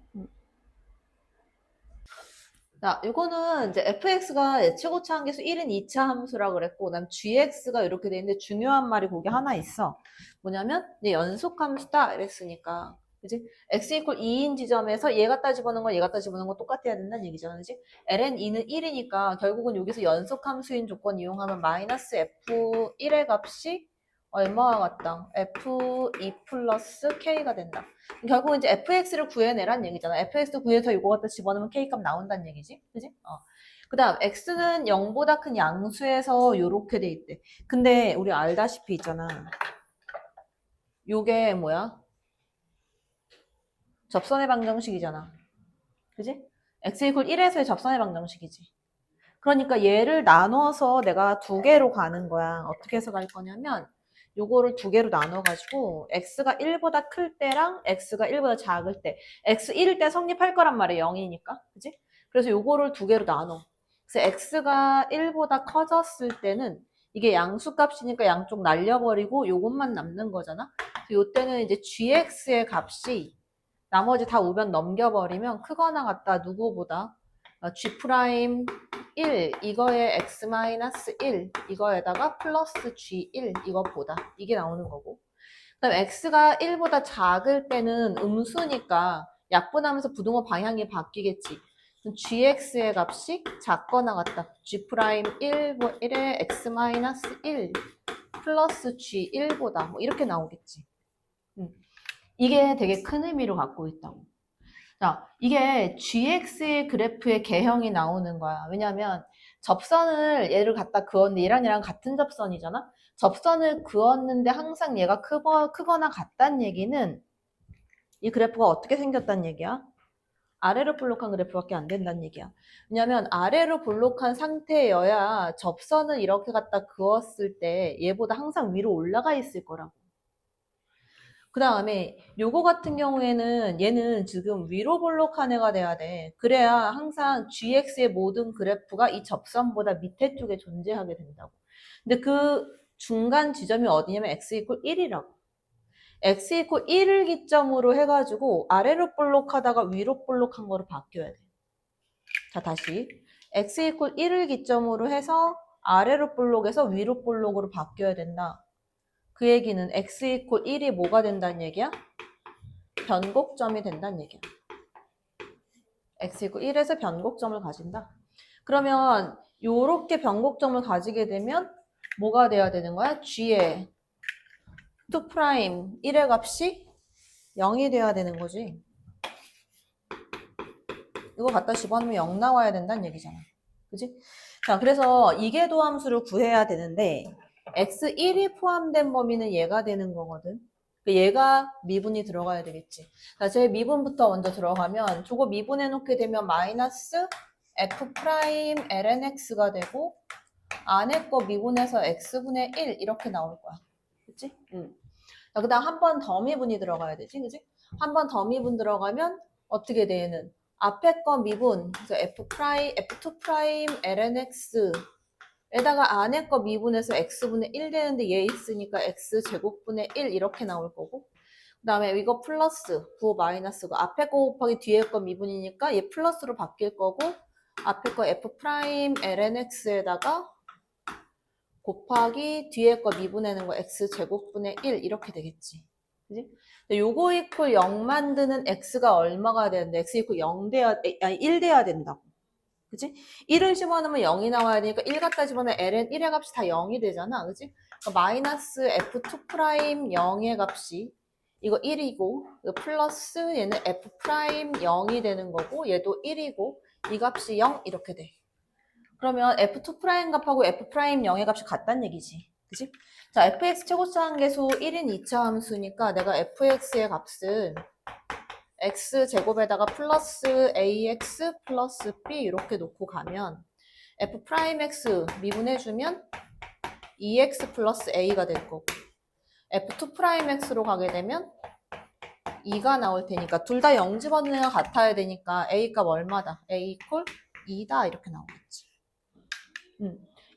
자, 이거는 이제 fx가 최고차 함계수 1인 2차 함수라고 그랬고, 그다음 gx가 이렇게 돼 있는데 중요한 말이 거기 하나 있어. 뭐냐면 이제 연속 함수다 이랬으니까, 그지? x 이퀄 2인 지점에서 얘가 따집어놓은 거, 얘가 따집어놓은 거 똑같아야 된다는 얘기잖아, 그지? ln 2는 1이니까 결국은 여기서 연속 함수인 조건 이용하면 마이너스 f1의 값이 얼마와 같다? f2 플러스 k가 된다. 결국은 이제 fx를 구해내란 얘기잖아. fx 구해서 이거 갖다 집어넣으면 k값 나온다는 얘기지. 그지? 그 다음 x는 0보다 큰 양수에서 요렇게 돼 있대. 근데 우리 알다시피 있잖아. 요게 뭐야? 접선의 방정식이잖아. 그지? x 이퀄 1에서의 접선의 방정식이지. 그러니까 얘를 나눠서 내가 두 개로 가는 거야. 어떻게 해서 갈 거냐면 요거를 두 개로 나눠가지고 x가 1보다 클 때랑 x가 1보다 작을 때 x 1일 때 성립할 거란 말이야. 0이니까. 그지? 그래서 요거를 두 개로 나눠. 그래서 x가 1보다 커졌을 때는 이게 양수값이니까 양쪽 날려버리고 요것만 남는 거잖아. 요때는 이제 gx의 값이 나머지 다 우변 넘겨버리면 크거나 같다. 누구보다? g 프라임 1 이거에 x-1 이거에다가 플러스 g1 이것보다 이게 나오는 거고 그 다음에 x가 1보다 작을 때는 음수니까 약분하면서 부등호 방향이 바뀌겠지. gx의 값이 작거나 같다. g'1에 x-1 플러스 g1보다 뭐 이렇게 나오겠지. 이게 되게 큰 의미로 갖고 있다고. 자, 이게 gx의 그래프의 개형이 나오는 거야. 왜냐면 접선을 얘를 갖다 그었는데 얘랑 같은 접선이잖아. 접선을 그었는데 항상 얘가 크거나 같다는 얘기는 이 그래프가 어떻게 생겼다는 얘기야? 아래로 볼록한 그래프밖에 안 된다는 얘기야. 왜냐면 아래로 볼록한 상태여야 접선을 이렇게 갖다 그었을 때 얘보다 항상 위로 올라가 있을 거라고. 그 다음에 요거 같은 경우에는 얘는 지금 위로 볼록한 애가 돼야 돼. 그래야 항상 gx의 모든 그래프가 이 접선보다 밑에 쪽에 존재하게 된다고. 근데 그 중간 지점이 어디냐면 x 이퀄 1이라고. x 이퀄 1을 기점으로 해가지고 아래로 볼록하다가 위로 볼록한 거로 바뀌어야 돼. 자, 다시 x 이퀄 1을 기점으로 해서 아래로 볼록에서 위로 볼록으로 바뀌어야 된다. 그 얘기는 x 이퀄 1이 뭐가 된다는 얘기야? 변곡점이 된다는 얘기야. x 이퀄 1에서 변곡점을 가진다. 그러면 요렇게 변곡점을 가지게 되면 뭐가 돼야 되는 거야? g의 2 1의 값이 0이 돼야 되는 거지. 이거 갖다 집어넣으면 0 나와야 된다는 얘기잖아. 그지? 자, 그래서 이계도함수를 구해야 되는데 x1이 포함된 범위는 얘가 되는 거거든. 얘가 미분이 들어가야 되겠지. 자, 제 미분부터 먼저 들어가면 저거 미분해 놓게 되면 마이너스 f 프라임 lnx가 되고 안에 거 미분해서 x분의 1 이렇게 나올 거야. 그치? 자, 그 다음 한 번 더 미분이 들어가야 되지. 그치? 한 번 더 미분 들어가면 어떻게 돼, 얘는? 앞에 거 미분, 그래서 f2 프라임 lnx 에다가 안에 거 미분해서 x분의 1 되는데 얘 있으니까 x제곱분의 1 이렇게 나올 거고 그 다음에 이거 플러스 부호 마이너스고 앞에 거 곱하기 뒤에 거 미분이니까 얘 플러스로 바뀔 거고 앞에 거 f 프라임 lnx에다가 곱하기 뒤에 거 미분하는 거 x제곱분의 1 이렇게 되겠지. 그지? 요거 이퀄 0 만드는 x가 얼마가 되는데 x 이퀄 0 돼야, 아니 1 돼야 된다고. 그치? 1을 집어넣으면 0이 나와야 되니까 1 갖다 집어넣으면 ln 1의 값이 다 0이 되잖아. 그치? 그러니까 마이너스 f2 프라임 0의 값이 이거 1이고 플러스 얘는 f 프라임 0이 되는 거고 얘도 1이고 이 값이 0 이렇게 돼. 그러면 f2 프라임 값하고 f 프라임 0의 값이 같다는 얘기지. 그치? 자, fx 최고차함계수 1인 2차 함수니까 내가 fx의 값을 x제곱에다가 플러스 ax 플러스 b 이렇게 놓고 가면 f 프라임 x 미분해주면 2x 플러스 a가 될 거고 f2 프라임 x로 가게 되면 2가 나올 테니까 둘 다 0 집어넣으면 같아야 되니까 a 값 얼마다? a 이퀄 2다 이렇게 나오겠지.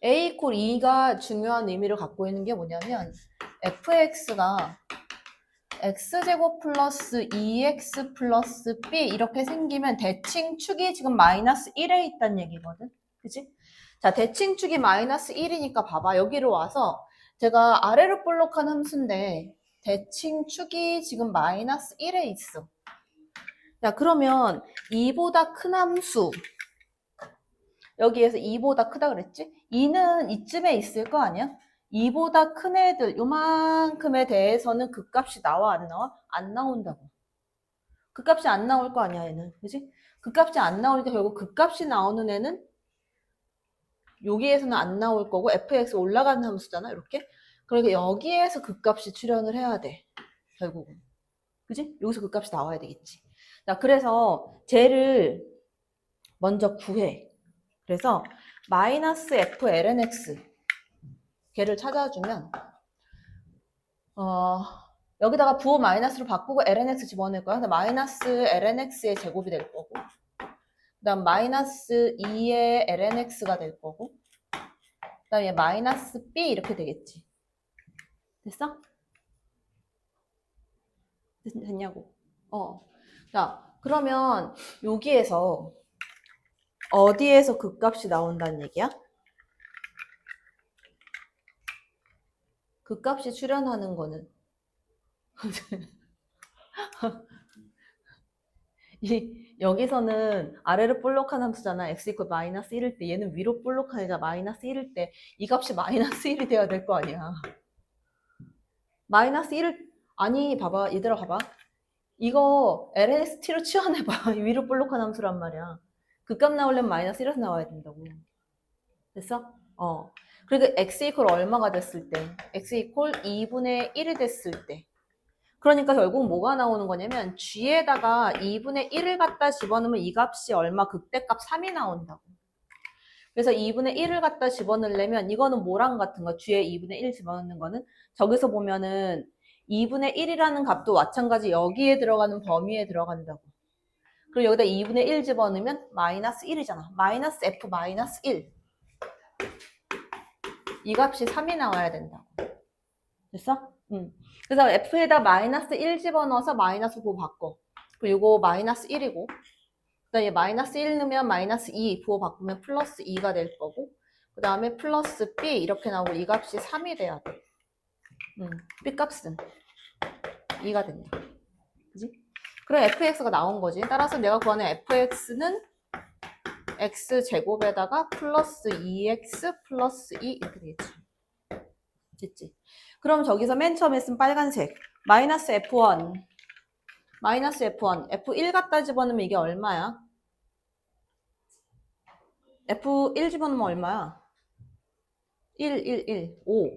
a 이퀄 2가 중요한 의미를 갖고 있는 게 뭐냐면 fx가 x제곱 플러스 2x 플러스 b 이렇게 생기면 대칭축이 지금 마이너스 1에 있다는 얘기거든. 그치? 자, 대칭축이 마이너스 1이니까 봐봐. 여기로 와서 제가 아래로 볼록한 함수인데 대칭축이 지금 마이너스 1에 있어. 자, 그러면 2보다 큰 함수 여기에서 2보다 크다 그랬지? 2는 이쯤에 있을 거 아니야? 2보다 큰 애들 요만큼에 대해서는 그 값이 나와 안 나와? 안 나온다고. 그 값이 안 나올 거 아니야 얘는. 그지? 그 값이 안 나오니까 결국 그 값이 나오는 애는 여기에서는 안 나올 거고 fx 올라가는 함수잖아 이렇게. 그러니까 여기에서 그 값이 출현을 해야 돼 결국은. 그지? 여기서 그 값이 나와야 되겠지. 자, 그래서 쟤를 먼저 구해. 그래서 마이너스 f lnx 걔를 찾아주면 여기다가 부호 마이너스로 바꾸고 lnx 집어넣을 거야. 마이너스 lnx의 제곱이 될 거고 그 다음 마이너스 2의 lnx가 될 거고 그 다음에 마이너스 b 이렇게 되겠지. 됐어? 됐냐고. 자, 그러면 여기에서 어디에서 그 값이 나온다는 얘기야? 그 값이 출현하는 거는 여기서는 아래로 볼록한 함수잖아. x 이퀄 마이너스 1일 때 얘는 위로 볼록한 애가 마이너스 1일 때 이 값이 마이너스 1이 돼야 될 거 아니야. 마이너스 1을 아니 봐봐 얘들아 봐봐. 이거 LST로 치환해봐. 위로 볼록한 함수란 말이야. 그 값 나오려면 마이너스 1에서 나와야 된다고. 됐어? 그리고 x 이퀄 얼마가 됐을 때? x 이퀄 2분의 1이 됐을 때. 그러니까 결국 뭐가 나오는 거냐면 g에다가 2분의 1을 갖다 집어넣으면 이 값이 얼마? 극대값 3이 나온다고. 그래서 2분의 1을 갖다 집어넣으려면 이거는 뭐랑 같은 거? g에 2분의 1 집어넣는 거는 저기서 보면은 2분의 1이라는 값도 마찬가지 여기에 들어가는 범위에 들어간다고. 그리고 여기다 2분의 1 집어넣으면 마이너스 1이잖아. 마이너스 f 마이너스 1. 이 값이 3이 나와야 된다고. 됐어? 그래서 f에다 마이너스 1 집어넣어서 마이너스 9 바꿔. 그리고 이거 마이너스 1이고, 그 다음에 마이너스 1 넣으면 마이너스 2 부호 바꾸면 플러스 2가 될 거고, 그 다음에 플러스 b 이렇게 나오고 이 값이 3이 돼야 돼. b 값은 2가 된다. 그지? 그럼 fx가 나온 거지. 따라서 내가 구하는 fx는 x제곱에다가 플러스 2x 플러스 2 이렇게 되겠지. 됐지? 그럼 저기서 맨 처음에 쓴 빨간색 마이너스 f1 마이너스 f1 f1 갖다 집어넣으면 이게 얼마야? f1 집어넣으면 얼마야? 5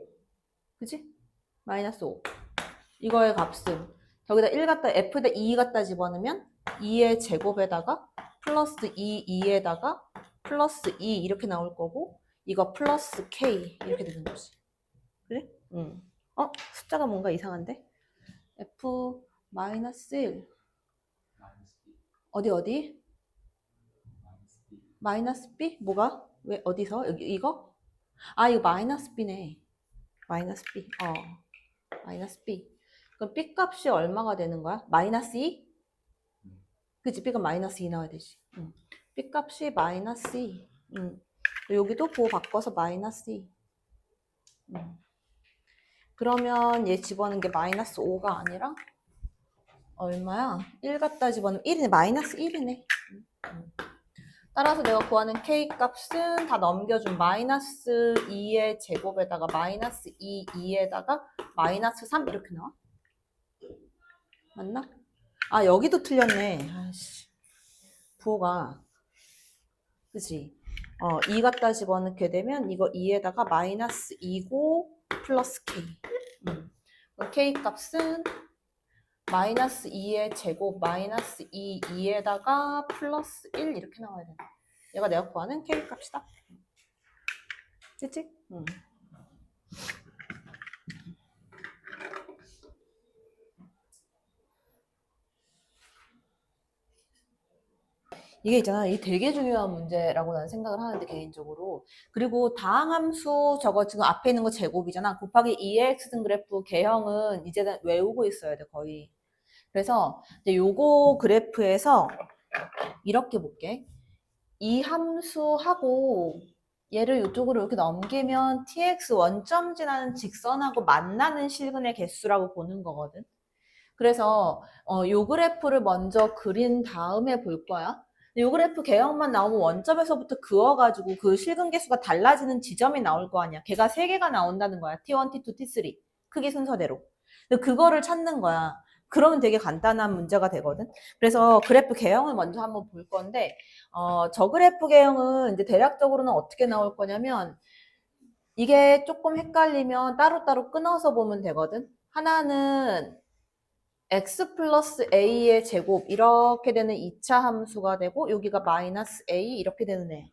그치? 마이너스 5 이거의 값은 저기다 1 갖다 f에다 2 갖다 집어넣으면 2의 제곱에다가 플러스 2에다가 플러스 2 이렇게 나올 거고 이거 플러스 k 이렇게 되는 거지. 그래? 숫자가 뭔가 이상한데? f 마이너스 1 어디? 마이너스 b? 뭐가? 왜 어디서? 여기 이거? 아 이거 마이너스 b네. 마이너스 b. 마이너스 b. 그럼 b 값이 얼마가 되는 거야? 마이너스 2? 그치? b가 마이너스 2 나와야 되지. b 값이 마이너스 2. 여기도 보호 바꿔서 마이너스 2. 그러면 얘 집어넣은 게 마이너스 5가 아니라 얼마야? 1 갖다 집어넣으면 1이네. 마이너스 1이네. 따라서 내가 구하는 k 값은 다 넘겨준 마이너스 2의 제곱에다가 마이너스 2에다가 마이너스 3 이렇게 나와? 맞나? 아 여기도 틀렸네. 아이씨. 부호가 그치? 2 갖다 집어넣게 되면 이거 2에다가 마이너스 2고 플러스 k. k 값은 마이너스 2의 제곱 마이너스 2에다가 플러스 1 이렇게 나와야 돼. 얘가 내가 구하는 k 값이다. 됐지? 이게 있잖아. 이게 되게 중요한 문제라고 나는 생각을 하는데 개인적으로. 그리고 다항함수 저거 지금 앞에 있는 거 제곱이잖아. 곱하기 2의 x등 그래프 개형은 이제는 외우고 있어야 돼 거의. 그래서 이제 요거 그래프에서 이렇게 볼게. 이 함수하고 얘를 이쪽으로 이렇게 넘기면 tx 원점 지나는 직선하고 만나는 실근의 개수라고 보는 거거든. 그래서 요 그래프를 먼저 그린 다음에 볼 거야. 요 그래프 개형만 나오면 원점에서부터 그어가지고 그 실근 개수가 달라지는 지점이 나올 거 아니야. 걔가 3개가 나온다는 거야. T1, T2, T3 크기 순서대로. 근데 그거를 찾는 거야. 그러면 되게 간단한 문제가 되거든. 그래서 그래프 개형을 먼저 한번 볼 건데 저 그래프 개형은 이제 대략적으로는 어떻게 나올 거냐면 이게 조금 헷갈리면 따로따로 끊어서 보면 되거든. 하나는 x 플러스 a의 제곱 이렇게 되는 2차 함수가 되고 여기가 마이너스 a 이렇게 되는 애.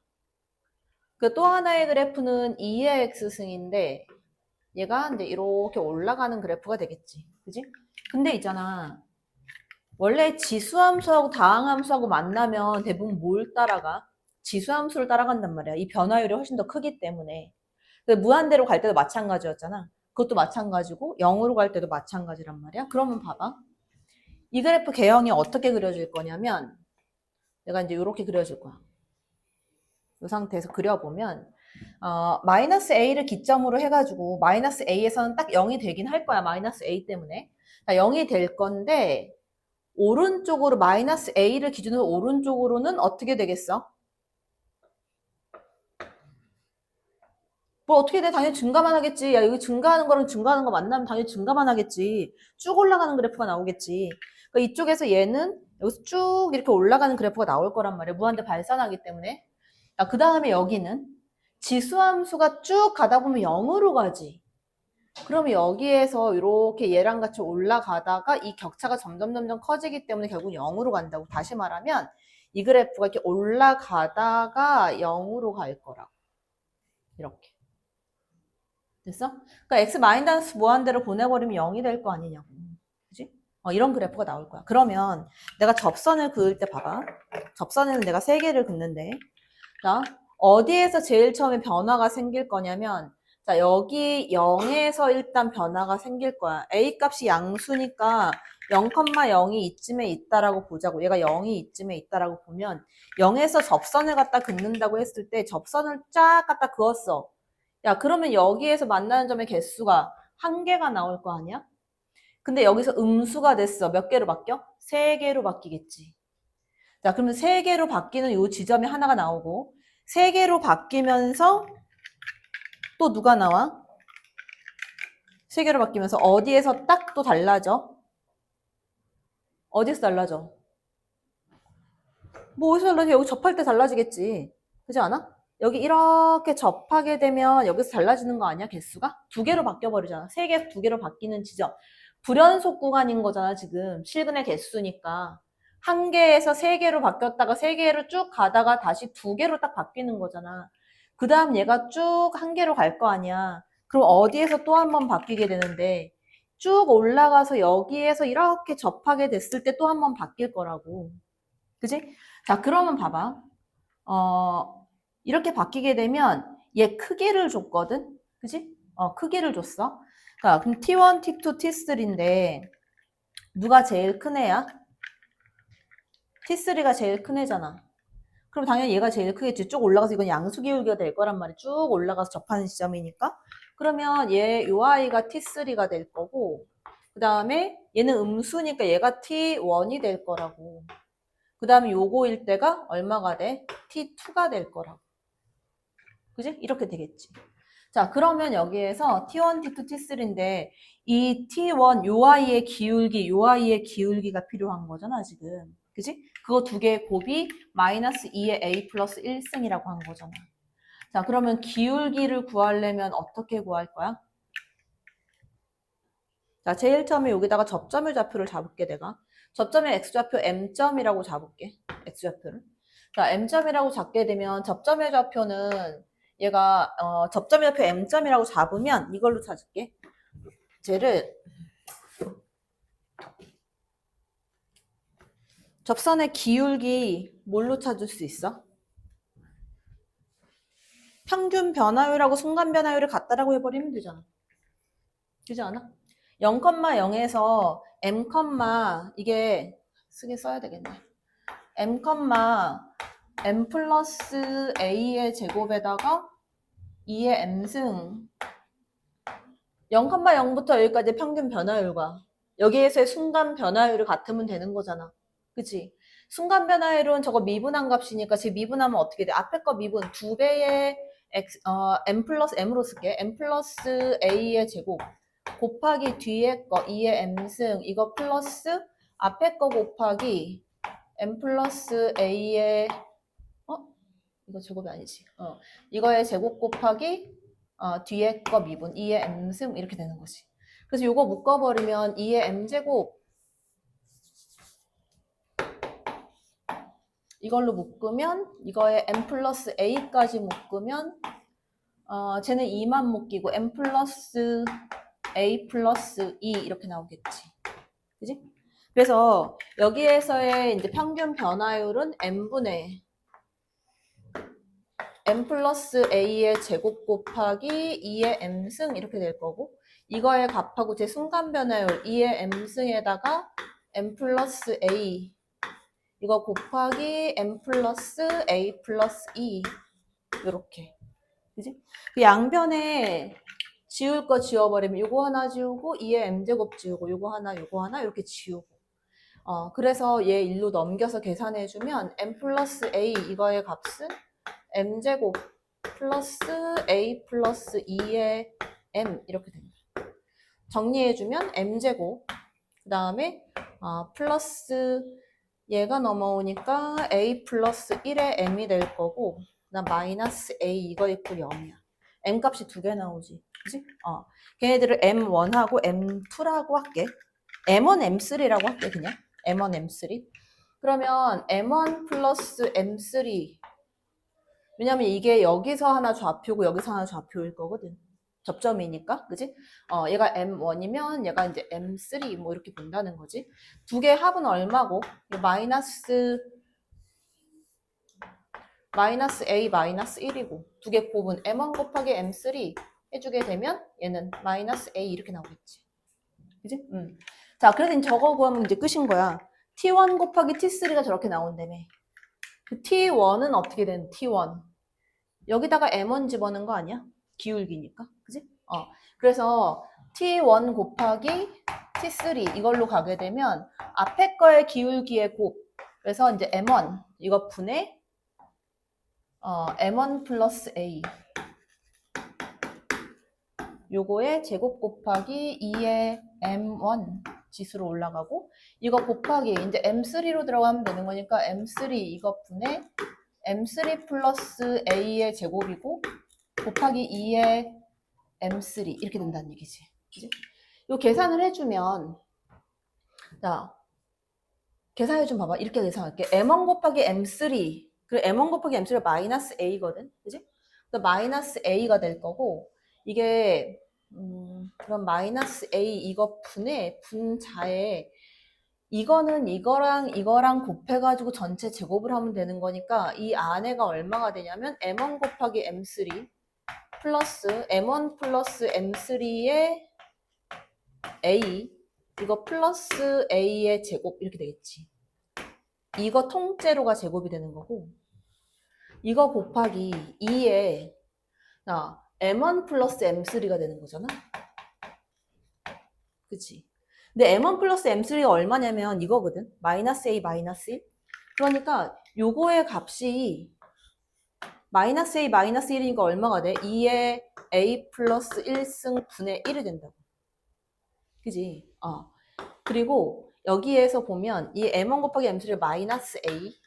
그 또 하나의 그래프는 2의 x승인데 얘가 이제 이렇게 올라가는 그래프가 되겠지. 그지? 근데 있잖아. 원래 지수함수하고 다항함수하고 만나면 대부분 뭘 따라가? 지수함수를 따라간단 말이야. 이 변화율이 훨씬 더 크기 때문에. 무한대로 갈 때도 마찬가지였잖아. 그것도 마찬가지고 0으로 갈 때도 마찬가지란 말이야. 그러면 봐봐. 이 그래프 개형이 어떻게 그려질 거냐면 내가 이제 이렇게 그려줄 거야. 이 상태에서 그려보면 마이너스 a를 기점으로 해가지고 마이너스 a에서는 딱 0이 되긴 할 거야. 마이너스 a 때문에. 0이 될 건데 오른쪽으로 마이너스 a를 기준으로 오른쪽으로는 어떻게 되겠어? 뭐 어떻게 돼? 당연히 증가만 하겠지. 야, 여기 증가하는 거랑 증가하는 거 만나면 당연히 증가만 하겠지. 쭉 올라가는 그래프가 나오겠지. 그러니까 이쪽에서 얘는 여기서 쭉 이렇게 올라가는 그래프가 나올 거란 말이야. 무한대 발산하기 때문에. 그 다음에 여기는 지수함수가 쭉 가다 보면 0으로 가지. 그러면 여기에서 이렇게 얘랑 같이 올라가다가 이 격차가 점점 커지기 때문에 결국 0으로 간다고. 다시 말하면 이 그래프가 이렇게 올라가다가 0으로 갈 거라고. 이렇게. 됐어? 그러니까 x 마이너스 무한대로 보내버리면 0이 될 거 아니냐고. 그지? 이런 그래프가 나올 거야. 그러면 내가 접선을 그을 때 봐봐. 접선에는 내가 3개를 긋는데, 자, 어디에서 제일 처음에 변화가 생길 거냐면, 자, 여기 0에서 일단 변화가 생길 거야. a 값이 양수니까 0,0이 이쯤에 있다라고 보자고. 얘가 0이 이쯤에 있다라고 보면 0에서 접선을 갖다 긋는다고 했을 때 접선을 쫙 갖다 그었어. 야, 그러면 여기에서 만나는 점의 개수가 1개가 나올 거 아니야? 근데 여기서 음수가 됐어. 몇 개로 바뀌어? 3개로 바뀌겠지. 자, 그러면 3개로 바뀌는 이 지점이 하나가 나오고 3개로 바뀌면서 또 누가 나와? 3개로 바뀌면서 어디에서 딱 또 달라져? 어디서 달라져? 뭐 어디서 달라져? 여기 접할 때 달라지겠지. 그렇지 않아? 여기 이렇게 접하게 되면 여기서 달라지는 거 아니야? 개수가? 2개로 바뀌어버리잖아. 3개, 2개로 바뀌는 지점. 불연속 구간인 거잖아, 지금. 실근의 개수니까. 1개에서 3개로 바뀌었다가 3개로 쭉 가다가 다시 2개로 딱 바뀌는 거잖아. 그 다음 얘가 쭉 1개로 갈 거 아니야. 그럼 어디에서 또 한 번 바뀌게 되는데 쭉 올라가서 여기에서 이렇게 접하게 됐을 때 또 한 번 바뀔 거라고. 그지? 자, 그러면 봐봐. 이렇게 바뀌게 되면 얘 크기를 줬거든? 그지? 크기를 줬어. 자, 그럼 T1, T2, T3인데 누가 제일 큰 애야? T3가 제일 큰 애잖아. 그럼 당연히 얘가 제일 크겠지. 쭉 올라가서 이건 양수 기울기가 될 거란 말이야. 쭉 올라가서 접하는 지점이니까. 그러면 요 아이가 T3가 될 거고 그 다음에 얘는 음수니까 얘가 T1이 될 거라고. 그 다음에 요거일 때가 얼마가 돼? T2가 될 거라고. 그지? 이렇게 되겠지. 자, 그러면 여기에서 T1, T2, T3인데 이 T1, 요 아이의 기울기, 요 아이의 기울기가 필요한 거잖아, 지금. 그지? 그거 2개의 곱이 마이너스 2의 A 플러스 1승이라고 한 거잖아. 자, 그러면 기울기를 구하려면 어떻게 구할 거야? 자, 제일 처음에 여기다가 접점의 좌표를 잡을게, 내가. 접점의 x좌표 m점이라고 잡을게. x좌표를. 자, m점이라고 잡게 되면 접점의 좌표는 얘가 접점의 좌표 m점이라고 잡으면 이걸로 찾을게. 쟤를 접선의 기울기 뭘로 찾을 수 있어? 평균 변화율하고 순간 변화율을 같다라고 해버리면 되잖아. 되지 않아? 0,0에서 m, 이게 쓰게 써야 되겠네. m, m 플러스 a의 제곱에다가 2의 m승 0,0부터 여기까지 평균 변화율과 여기에서의 순간 변화율을 같으면 되는 거잖아. 그치? 순간 변화율은 저거 미분한 값이니까 제 미분하면 어떻게 돼? 앞에 거 미분 2배의 m 플러스 m으로 쓸게. m 플러스 a의 제곱 곱하기 뒤에 거 2의 m승 이거 플러스 앞에 거 곱하기 m 플러스 a의 이거 제곱이 아니지. 이거의 제곱 곱하기 뒤에 거 미분 2의 m승 이렇게 되는 거지. 그래서 이거 묶어버리면 2의 m제곱 이걸로 묶으면 이거의 m 플러스 a까지 묶으면 쟤는 2만 묶이고 m 플러스 a 플러스 2 이렇게 나오겠지. 그지? 그래서 여기에서의 이제 평균 변화율은 m분의 m 플러스 a의 제곱 곱하기 2의 m승 이렇게 될 거고 이거의 값하고 제 순간 변화율 2의 m승에다가 m 플러스 a 이거 곱하기 m 플러스 a 플러스 2 이렇게 그지? 그 양변에 지울 거 지워버리면 이거 하나 지우고 2의 m제곱 지우고 이거 하나 이렇게 지우고 그래서 얘 일로 넘겨서 계산해주면 m 플러스 a 이거의 값은 m제곱 플러스 a 플러스 2의 m 이렇게 됩니다. 정리해주면 m제곱 그 다음에 플러스 얘가 넘어오니까 a 플러스 1의 m이 될 거고 그다음 마이너스 a 이거 이퀄 0이야. m 값이 2개 나오지. 그지? 걔네들을 m1하고 m2라고 할게. m1, m3라고 할게 그냥. m1, m3. 그러면 m1 플러스 m3 왜냐면 이게 여기서 하나 좌표고 여기서 하나 좌표일 거거든. 접점이니까, 그지? 얘가 M1이면 얘가 이제 M3 뭐 이렇게 본다는 거지. 두 개 합은 얼마고? 마이너스 A 마이너스 1이고 두 개 곱은 M1 곱하기 M3 해주게 되면 얘는 마이너스 A 이렇게 나오겠지. 그지? 자, 그래서 이제 저거 구하면 이제 끝인 거야. T1 곱하기 T3가 저렇게 나온다며. 그 T1은 어떻게 되는 T1? 여기다가 M1 집어넣은 거 아니야? 기울기니까. 그지? 그래서 T1 곱하기 T3 이걸로 가게 되면 앞에 거의 기울기의 곱. 그래서 이제 M1 이거 분의 M1 플러스 A 요거의 제곱 곱하기 2의 M1 지수로 올라가고 이거 곱하기 이제 M3로 들어가면 되는 거니까 M3 이거 분의 M3 플러스 A의 제곱이고 곱하기 2의 M3 이렇게 된다는 얘기지. 그치? 요 계산을 해주면 자 계산해 좀 봐봐. 이렇게 계산할게. M1 곱하기 M3 그리고 M1 곱하기 M3가 마이너스 A거든. 그치? 마이너스 A가 될 거고 이게 그럼 마이너스 A 이거 분의 분자에 이거는 이거랑 곱해가지고 전체 제곱을 하면 되는 거니까 이 안에가 얼마가 되냐면 M1 곱하기 M3 플러스 M1 플러스 M3의 A 이거 플러스 A의 제곱 이렇게 되겠지. 이거 통째로가 제곱이 되는 거고 이거 곱하기 2에 M1 플러스 M3가 되는 거잖아. 그치? 근데 M1 플러스 M3가 얼마냐면 이거거든. 마이너스 A 마이너스 1. 그러니까 요거의 값이 마이너스 A 마이너스 1이니까 얼마가 돼? 2의 A 플러스 1승 분의 1이 된다고. 그지? 그리고 여기에서 보면 이 M1 곱하기 M3가 마이너스 A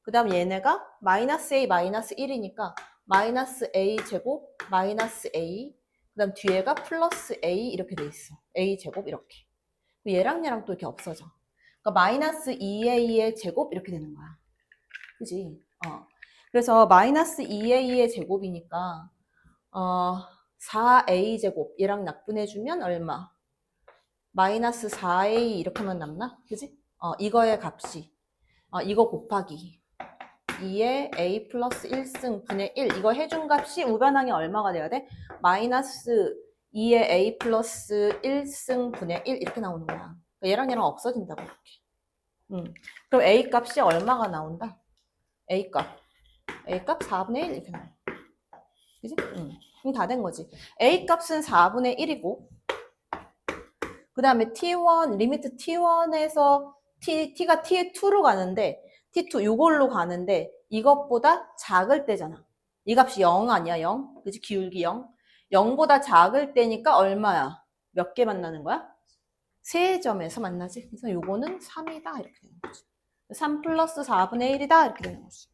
그 다음 얘네가 마이너스 A 마이너스 1이니까 마이너스 A 제곱 마이너스 A 그 다음 뒤에가 플러스 A 이렇게 돼 있어. A 제곱 이렇게. 얘랑 얘랑 또 이렇게 없어져. 그러니까 마이너스 2A의 제곱 이렇게 되는 거야. 그지? 그래서 마이너스 2A의 제곱이니까 4A 제곱 얘랑 약분해주면 얼마? 마이너스 4A 이렇게 하면 남나? 그지? 이거의 값이 이거 곱하기 2의 A 플러스 1승 분의 1 이거 해준 값이 우변항이 얼마가 돼야 돼? 마이너스 2의 A 플러스 1승 분의 1 이렇게 나오는 거야. 얘랑 얘랑 없어진다고 이렇게. 그럼 A 값이 얼마가 나온다? A 값 4분의 1 이렇게 나와. 그지? 그럼 다 된 거지. A 값은 4분의 1이고 그 다음에 T1 리미트 T1에서 T가 T2로 가는데 T2 요걸로 가는데 이것보다 작을 때잖아. 이 값이 0 아니야 0? 그치? 기울기 0. 0보다 작을 때니까 얼마야? 몇 개 만나는 거야? 3점에서 만나지. 그래서 요거는 3이다 이렇게 되는 거지. 3 플러스 4분의 1이다 이렇게 되는 거지.